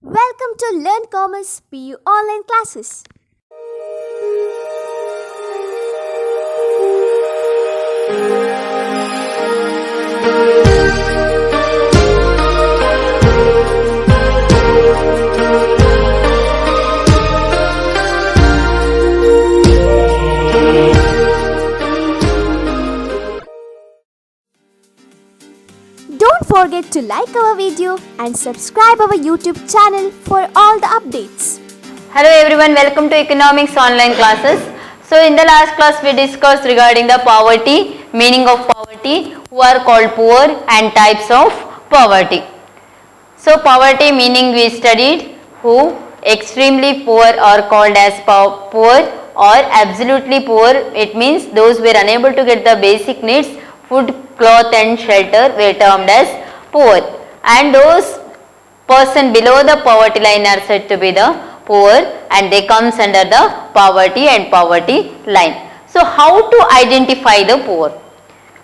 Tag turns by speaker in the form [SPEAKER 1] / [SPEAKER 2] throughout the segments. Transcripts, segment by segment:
[SPEAKER 1] Welcome to Learn Commerce PU online classes. Don't forget to like our video and subscribe our YouTube channel for all the updates.
[SPEAKER 2] Hello everyone, welcome to economics online classes. So in the last class we discussed regarding the poverty, meaning of poverty, who are called poor and types of poverty. So poverty meaning we studied, who extremely poor are called as poor or absolutely poor. It means those were unable to get the basic needs, food, cloth and shelter were termed as poor, and those person below the poverty line are said to be the poor, and they comes under the poverty and poverty line. So how to identify the poor?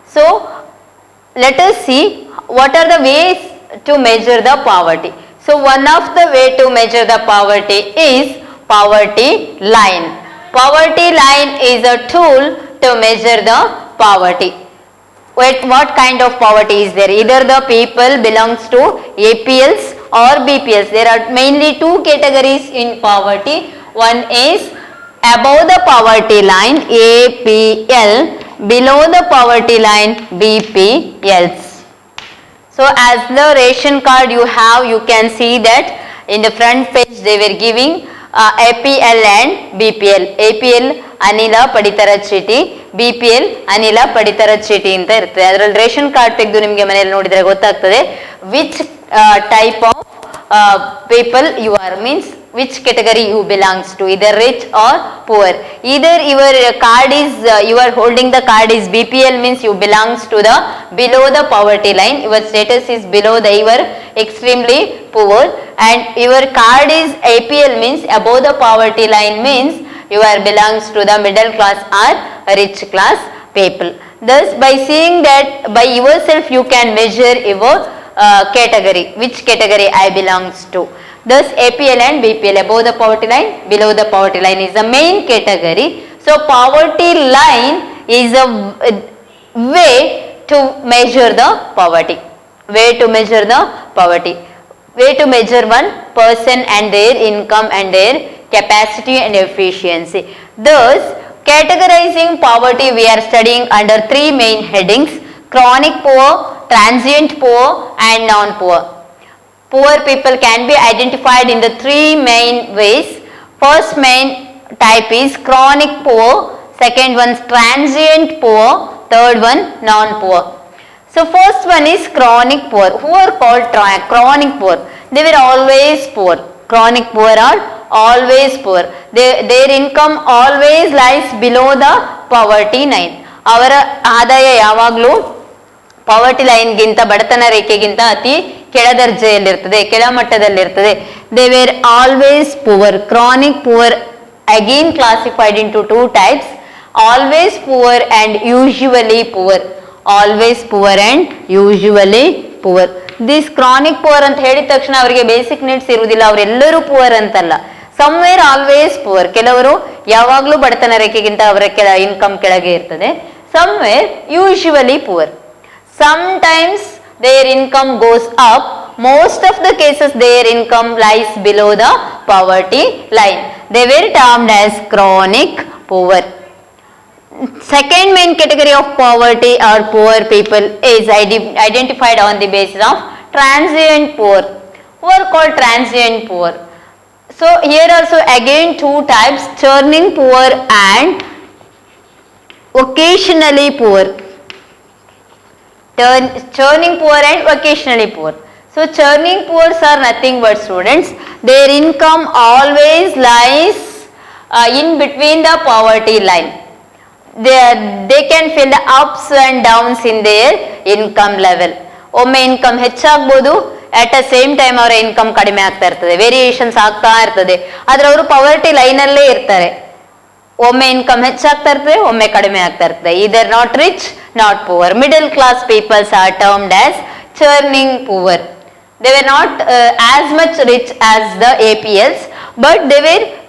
[SPEAKER 2] So let us see what are the ways to measure the poverty. So one of the way to measure the poverty is poverty line. Poverty line is a tool to measure the poverty. What kind of poverty is there? Either the people belongs to APLs or BPLs. There are mainly two categories in poverty. One is above the poverty line APL, below the poverty line BPLs. So as the ration card you have, you can see that in the front page they were giving APL and BPL. APL ಅನಿಲ ಪಡಿತರ ಚೀಟಿ, BPL ಅನಿಲ ಪಡಿತರ ಚೀಟಿ ಅಂತ ಇರ್ತದೆ. ಅದರಲ್ಲಿ ration card ತೆಗೆದು ನಿಮಗೆ ಮನೆಯಲ್ಲಿ ನೋಡಿದ್ರೆ ಗೊತ್ತಾಗ್ತದೆ which type of people you are, means which category you belongs to, either rich or poor. Either your card is you are holding the card is BPL, means you belongs to the below the poverty line, your status is below the you are extremely poor, and your card is APL, means above the poverty line, means you are belongs to the middle class or rich class people. Thus by seeing that by yourself you can measure your category, which category I belongs to. Thus APL and BPL, above the poverty line, below the poverty line is the main category. So poverty line is a way to measure the poverty. Way to measure the poverty. Way to measure one person and their income and their capacity and efficiency. Thus categorizing poverty we are studying under three main headings: chronic poor, transient poor and non-poor. Poor people can be identified in the three main ways. First main type is chronic poor, second one is transient poor, third one non-poor. So first one is chronic poor. Who are called chronic poor? They were always poor. Chronic poor are always poor. Their income always lies below the poverty line. ಅವರ ಆದಾಯ ಯಾವಾಗಲೂ poverty ಲೈನ್ಗಿಂತ, ಬಡತನ ರೇಖೆಗಿಂತ ಅತಿ ಕೆಳದರ್ಜೆಯಲ್ಲಿರ್ತದೆ, ಕೆಳಮಟ್ಟದಲ್ಲಿರ್ತದೆ. They were always poor. Chronic poor again classified into two types: always poor and usually poor. Always poor and usually poor. This chronic poor ಅಂತ ಹೇಳಿದ ತಕ್ಷಣ ಅವರಿಗೆ ಬೇಸಿಕ್ ನೀಡ್ಸ್ ಇರುವುದಿಲ್ಲ, ಅವರೆಲ್ಲರೂ ಪುವರ್ ಅಂತಲ್ಲ. Somewhere always poor. ಕೆಲವರು ಯಾವಾಗಲೂ ಬಡತನ ರೇಖೆಗಿಂತ ಅವರ ಇನ್ಕಮ್ ಕೆಳಗೆ ಇರ್ತದೆ. Somewhere usually poor. Sometimes their income goes up. Most of the cases their income lies below the poverty line. They were termed as chronic poor. Second main category of poverty or poor people is identified on the basis of transient poor. Who are called transient poor? So here also again two types: churning poor and occasionally poor. Churning poor and occasionally poor. So churning poor are nothing but, students, their income always lies in between the poverty line. They can feel the ups and downs in their income level. ಒಮ್ಮೆ income ಹೆಚ್ಚಾಗ್ಬೋದು, at a same time ಅವರ income ಕಡಿಮೆ ಆಗ್ತಾ ಇರ್ತದೆ, variations ಆಗ್ತಾ ಇರ್ತದೆ. ಆದ್ರೆ ಅವರು ಪವರ್ಟಿ ಲೈನಲ್ಲೇ ಇರ್ತಾರೆ. ಒಮ್ಮೆ ಇನ್ಕಮ್ ಹೆಚ್ಚಾಗ್ತಾ ಇರ್ತದೆ, ಒಮ್ಮೆ ಕಡಿಮೆ ಆಗ್ತಾ ಇರ್ತದೆ. ಇದರ್ not rich, not poor. Middle class peoples are termed as churning poor. they were not as much rich as the APLs, but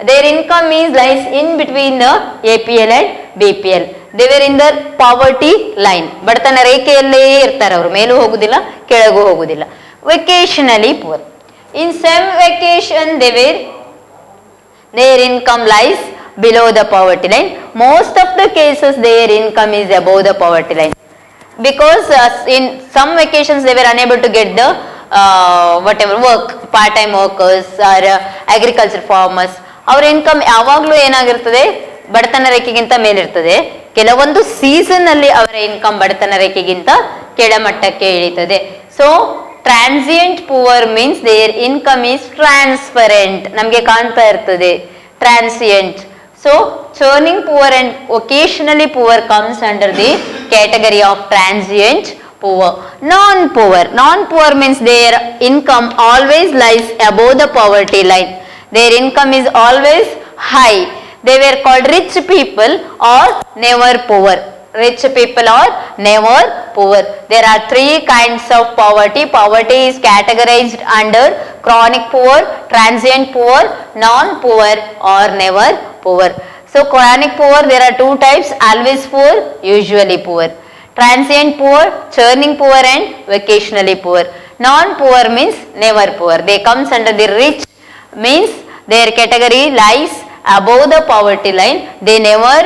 [SPEAKER 2] their income is lies in between the APL and BPL. They were in the poverty line. ಬಡತನ ರೇಖೆಯಲ್ಲೇ ಇರ್ತಾರೆ ಅವರು, ಮೇಲೂ ಹೋಗುದಿಲ್ಲ ಕೆಳಗೂ ಹೋಗುದಿಲ್ಲ. Vocationally poor. In some vacation their income lies below the poverty line. Most of the cases their income is above the poverty line, because in some vacations they were unable to get the whatever work, part-time workers or agriculture farmers. ಅವರ income ಯಾವಾಗಲೂ ಏನಾಗಿರ್ತದೆ, ಬಡತನ ರೇಖೆಗಿಂತ ಮೇಲಿರ್ತದೆ. ಕೆಲವೊಂದು season ಅಲ್ಲಿ ಅವರ income ಬಡತನ ರೇಖೆಗಿಂತ ಕೆಳಮಟ್ಟಕ್ಕೆ ಇಳಿತದೆ. So transient poor means their income is transparent, ನಮಗೆ ಕಾಣ್ತಾ ಇರ್ತದೆ transient. So churning poor and occasionally poor comes under the category of transient poor. Non-poor means their income always lies above the poverty line. Their income is always high. They were called rich people or never poor. Rich people or never poor. There are three kinds of poverty. Poverty is categorized under chronic poor, transient poor, non-poor or never poor. So chronic poor, there are two types: always poor, usually poor. Transient poor, churning poor and vocationally poor. Non-poor means never poor. They comes under the rich, means their category lies above the poverty line. They never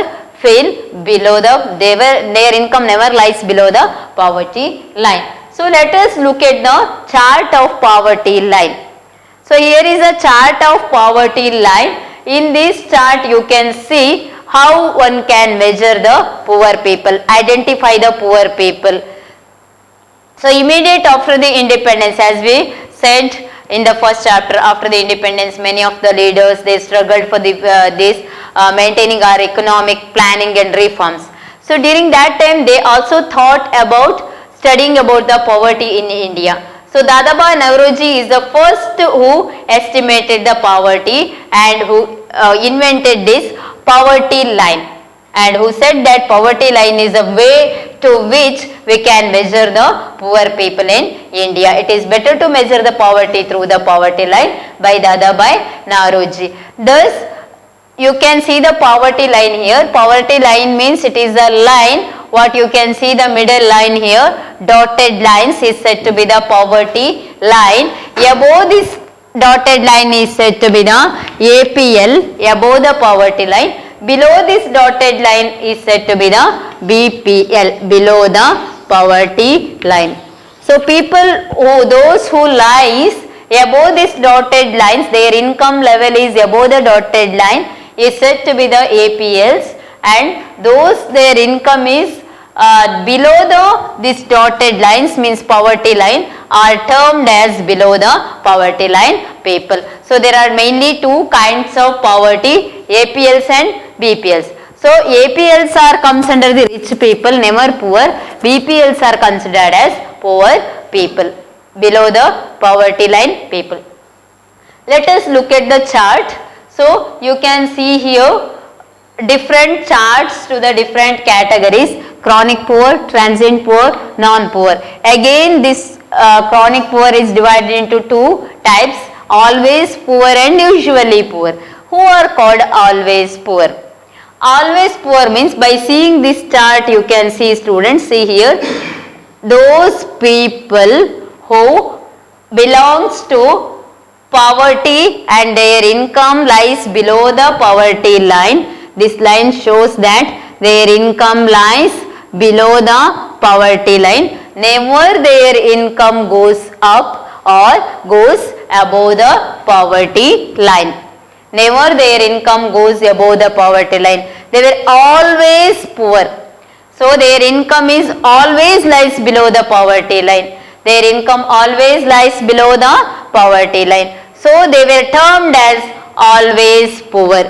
[SPEAKER 2] fell below their income never lies below the poverty line. So let us look at the chart of poverty line. So here is a chart of poverty line. In this chart you can see how one can measure the poor people, identify the poor people. So immediate after the independence, as we said in the first chapter, after the independence many of the leaders they struggled for maintaining our economic planning and reforms. So during that time they also thought about studying about the poverty in India. So Dadabhai Naoroji is the first who estimated the poverty and who invented this poverty line, and who said that poverty line is a way to which we can measure the poor people in India. It is better to measure the poverty through the poverty line by Dadabhai Naoroji. Thus you can see the poverty line here. Poverty line means it is a line, what you can see the middle line here, dotted lines is said to be the poverty line. Above this dotted line is said to be the APL, above the poverty line. Below this dotted line is said to be the BPL, below the poverty line. So those who lies above this dotted lines, their income level is above the dotted line, is said to be the APLs, and those their income is below this dotted lines means poverty line are termed as below the poverty line people. So there are mainly two kinds of poverty, APLs and BPLs. So APLs comes under the rich people, never poor. BPLs are considered as poor people, below the poverty line people. Let us look at the chart. So you can see here different charts to the different categories: chronic poor, transient poor, non-poor. Again this chronic poor is divided into two types: always poor and usually poor. Who are called always poor? Always poor means, by seeing this chart you can see, students, see here, those people who belongs to poverty and their income lies below the poverty line. This line shows that their income lies below the poverty line. Never their income goes up or goes above the poverty line. Never their income goes above the poverty line. They were always poor. So their income is always lies below the poverty line. Their income always lies below the poverty line. So they were termed as always poor.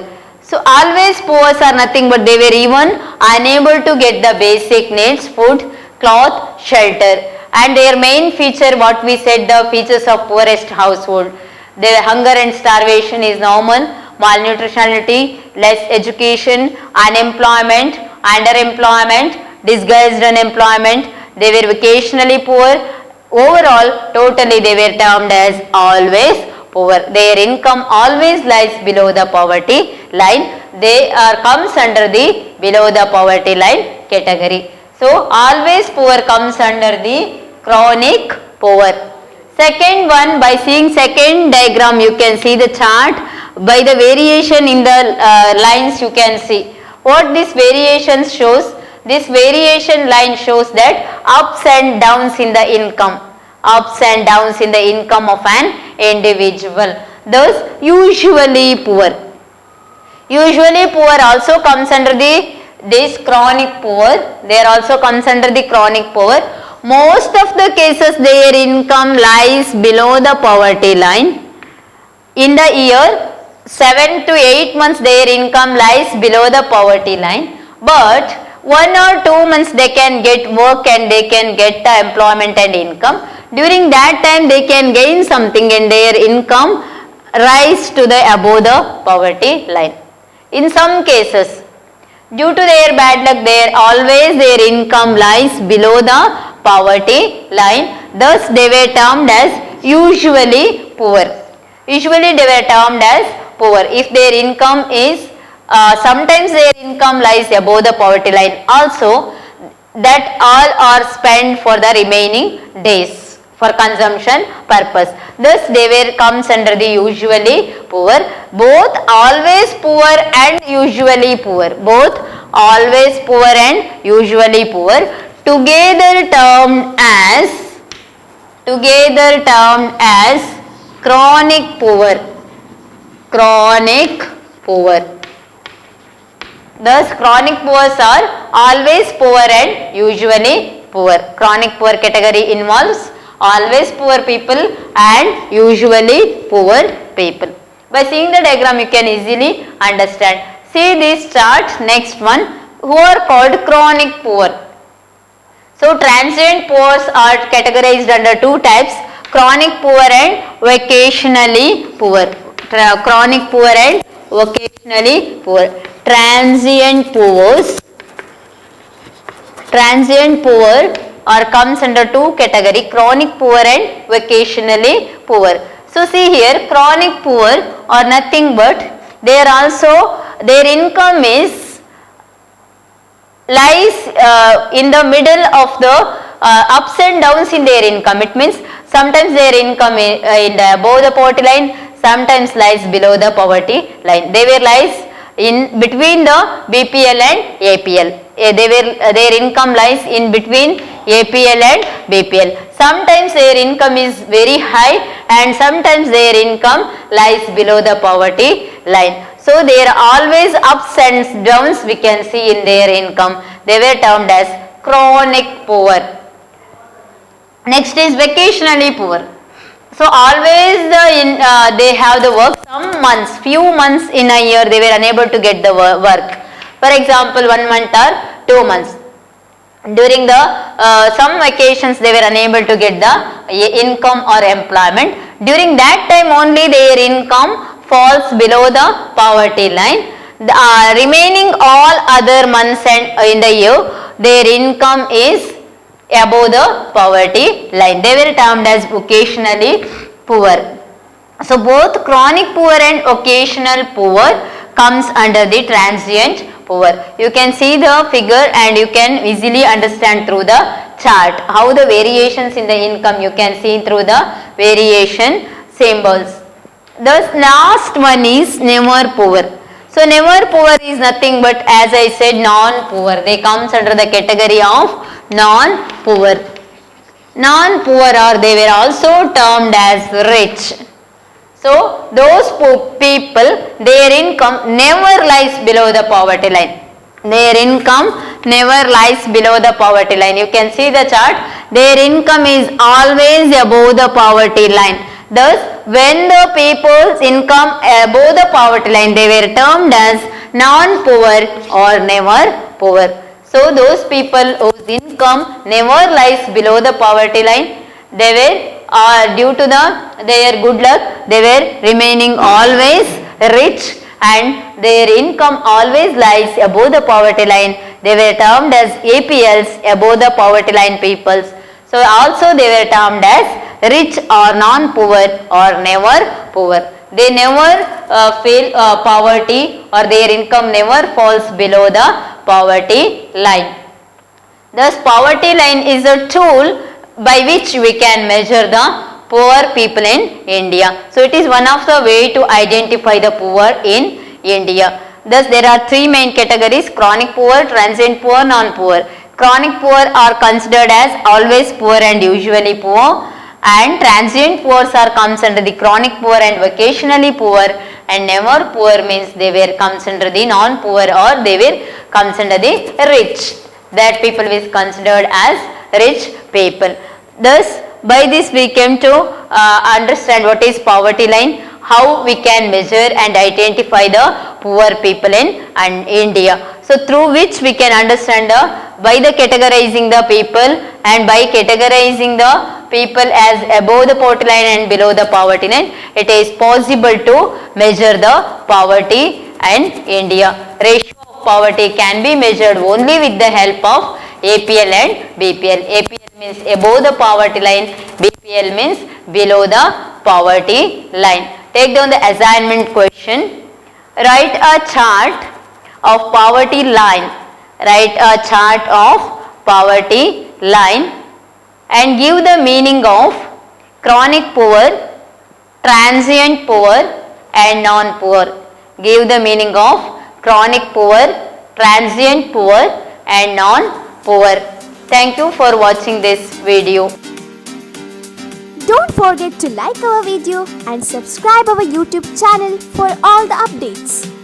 [SPEAKER 2] So always poor are nothing but they were even unable to get the basic needs: food, cloth, shelter. And their main feature, what we said, the features of poorest household: their hunger and starvation is normal, malnutritionality, less education, unemployment, underemployment, disguised unemployment. They were vocationally poor, Overall, totally they were termed as always poor. Their income always lies below the poverty line. They are comes under the below the poverty line category. So always poor comes under the chronic poor. Second one, by seeing second diagram you can see the chart. By the variation in the lines you can see what this variation shows. This variation line shows that ups and downs in the income, ups and downs in the income of an individual. Thus usually poor. Usually poor also comes under this chronic poor. There also comes under the chronic poor. Most of the cases their income lies below the poverty line. In the year 7 to 8 months their income lies below the poverty line, but 1 or 2 months they can get work and they can get the employment and income. During that time they can gain something and their income rise to the above the poverty line. In some cases, due to their bad luck, their income lies below the poverty line. Thus they were termed as usually poor. Usually they were termed as poor. If their income is sometimes their income lies above the poverty line also, that all are spent for the remaining days for consumption purpose. Thus they were comes under the usually poor. Both always poor and usually poor, both always poor and usually poor together termed as chronic poor. Chronic poor. Thus chronic poor are always poor and usually poor. Chronic poor category involves always poor people and usually poor people. By seeing the diagram you can easily understand. See this chart, next one, who are called chronic poor. So transient poor are categorized under two types, chronic poor and occasionally poor. Chronic poor and occasionally poor. Transient poor or comes under two category, chronic poor and occasionally poor. So see here, chronic poor are nothing but they are also, their income is lies in the middle of the ups and downs in their income. It means sometimes their income in the above the poverty line, sometimes lies below the poverty line. They were lies in between the BPL and APL. Their income lies in between APL and BPL. Sometimes their income is very high and sometimes their income lies below the poverty line. So there are always ups and downs we can see in their income. They were termed as chronic poor. Next is vacationally poor. So always they have the work. Some months, few months in a year they were unable to get the work. For example, 1 month or 2 months. During the some vacations they were unable to get the income or employment. During that time only their income falls below the poverty line. The remaining all other months and in the year their income is above the poverty line. They were termed as occasionally poor. So both chronic poor and occasional poor comes under the transient poor. You can see the figure and you can easily understand through the chart how the variations in the income you can see through the variation symbols. Thus last one is never poor. So never poor is nothing but, as I said, non-poor. They comes under the category of non-poor. Non-poor or they were also termed as rich. So those people, their income never lies below the poverty line. Their income never lies below the poverty line. You can see the chart. Their income is always above the poverty line. Thus, when the people's income above the poverty line, they were termed as non-poor or never poor. So those people whose income never lies below the poverty line, they were due to their good luck, they were remaining always rich and their income always lies above the poverty line. They were termed as APLs, above the poverty line peoples. So also they were termed as rich or non-poor or never poor. They never feel poverty, or their income never falls below the poverty line. Thus poverty line is a tool by which we can measure the poor people in India. So it is one of the way to identify the poor in India. Thus there are three main categories: chronic poor, transient poor, non-poor. Chronic poor are considered as always poor and usually poor, and transient poor are comes under the chronic poor and occasionally poor, and never poor means they were comes under the non-poor, or they were comes under the rich. That people is considered as rich people. Thus by this we came to understand what is poverty line, how we can measure and identify the poor people in India. So through which we can understand by the categorizing the people, and by categorizing the people as above the poverty line and below the poverty line, it is possible to measure the poverty in India. Ratio of poverty can be measured only with the help of APL and BPL. APL means above the poverty line, BPL means below the poverty line. Take down the assignment question. Write a chart of poverty line. Write a chart of poverty line and give the meaning of chronic poor, transient poor and non-poor. Give the meaning of chronic poor, transient poor and non-poor. Thank you for watching this video.
[SPEAKER 1] Don't forget to like our video and subscribe our YouTube channel for all the updates.